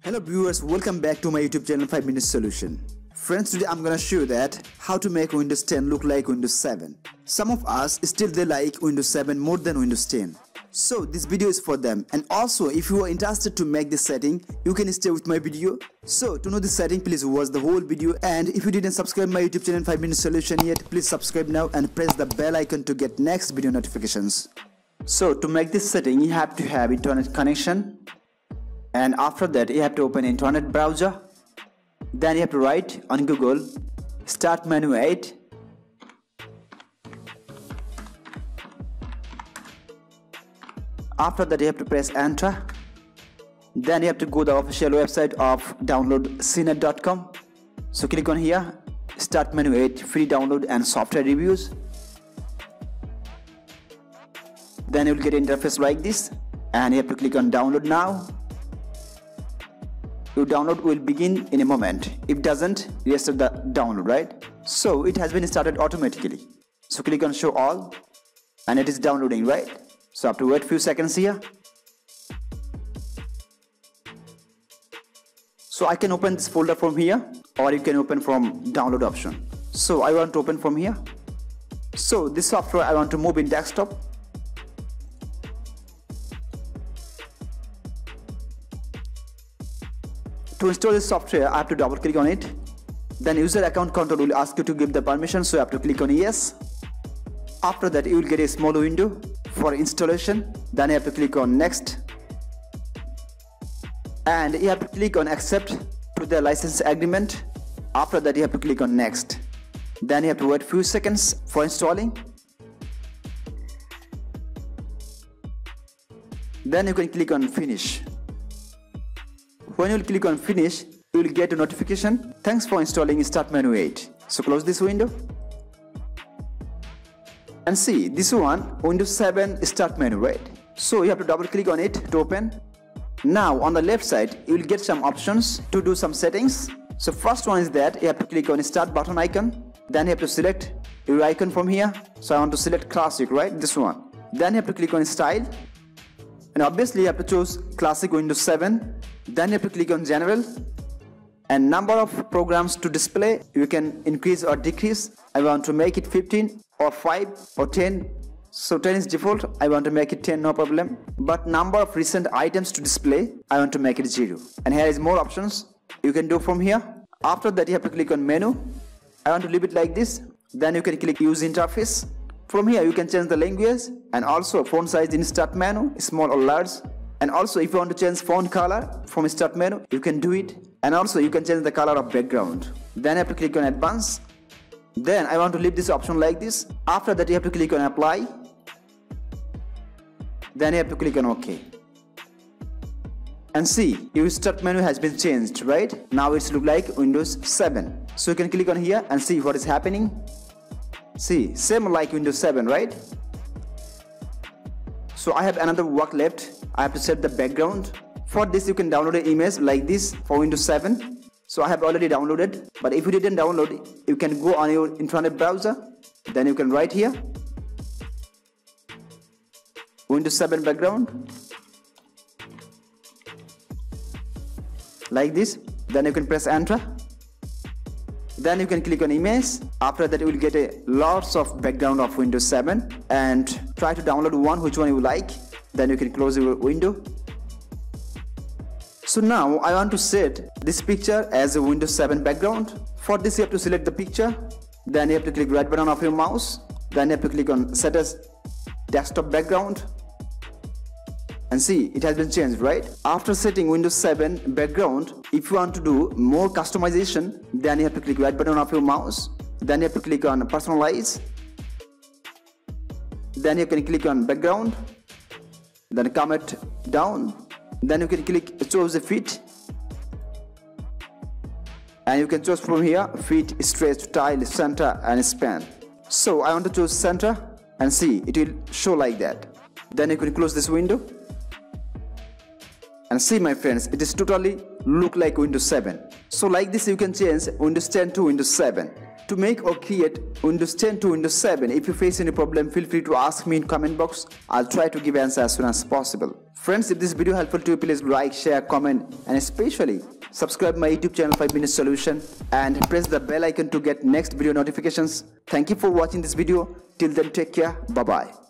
Hello viewers, welcome back to my YouTube channel 5 Minute Solution. Friends, today I'm gonna show you that how to make Windows 10 look like Windows 7. Some of us still they like Windows 7 more than Windows 10. So this video is for them, and also if you are interested to make this setting, you can stay with my video. So to know this setting, please watch the whole video, and if you didn't subscribe my YouTube channel 5 Minute Solution yet, please subscribe now and press the bell icon to get next video notifications. So to make this setting, you have to have internet connection. And after that you have to open internet browser. Then you have to write on Google start menu 8. After that you have to press enter. Then you have to go to the official website of downloadcnet.com. So click on here, start menu 8, free download and software reviews. Then you will get an interface like this, and you have to click on download now. Your download will begin in a moment. If doesn't, restart the download, right? So it has been started automatically. So click on show all, and it is downloading, right? So I have to wait few seconds here. So I can open this folder from here, or you can open from download option. So I want to open from here. So this software I want to move in desktop. To install this software, I have to double click on it. Then user account control will ask you to give the permission, so you have to click on yes. After that you will get a small window for installation. Then you have to click on next, and you have to click on accept to the license agreement. After that you have to click on next. Then you have to wait few seconds for installing. Then you can click on finish. When you will click on finish, you will get a notification, thanks for installing start menu 8. So close this window. And see, this one, Windows 7 start menu, right? So you have to double click on it to open. Now on the left side, you will get some options to do some settings. So first one is that you have to click on start button icon. Then you have to select your icon from here. So I want to select classic, right? This one. Then you have to click on style. And obviously you have to choose classic Windows 7. Then you have to click on general, and number of programs to display you can increase or decrease. I want to make it 15 or 5 or 10. So 10 is default, I want to make it 10, no problem. But number of recent items to display, I want to make it 0. And here is more options you can do from here. After that you have to click on menu. I want to leave it like this. Then you can click use interface. From here you can change the language, and also font size in start menu, small or large. And also if you want to change font color from start menu, you can do it. And also you can change the color of background. Then I have to click on advanced. Then I want to leave this option like this. After that you have to click on apply. Then you have to click on OK. And see, your start menu has been changed, right? Now it's look like Windows 7. So you can click on here and see what is happening. See, same like Windows 7, right? So I have another work left. I have to set the background. For this you can download an image like this for Windows 7. So I have already downloaded, but if you didn't download, you can go on your internet browser. Then you can write here Windows 7 background like this. Then you can press enter. Then you can click on image. After that you will get a lots of background of Windows 7, and try to download one which one you like. Then you can close your window. So now I want to set this picture as a Windows 7 background. For this you have to select the picture. Then you have to click right button of your mouse. Then you have to click on set as desktop background. And see, it has been changed, right? After setting Windows 7 background, if you want to do more customization, then you have to click right button of your mouse. Then you have to click on personalize. Then you can click on background. Then come it down. Then you can click choose a fit. And you can choose from here fit, stretch, tile, center and span. So I want to choose center, and see, it will show like that. Then you can close this window. And see my friends, it is totally look like Windows 7. So like this you can change Windows 10 to Windows 7. to make or create Windows 10 to Windows 7. If you face any problem, feel free to ask me in comment box. I'll try to give answer as soon as possible. Friends, if this video helpful to you, please like, share, comment, and especially subscribe my YouTube channel 5 Minute Solution and press the bell icon to get next video notifications. Thank you for watching this video. Till then, take care. Bye bye.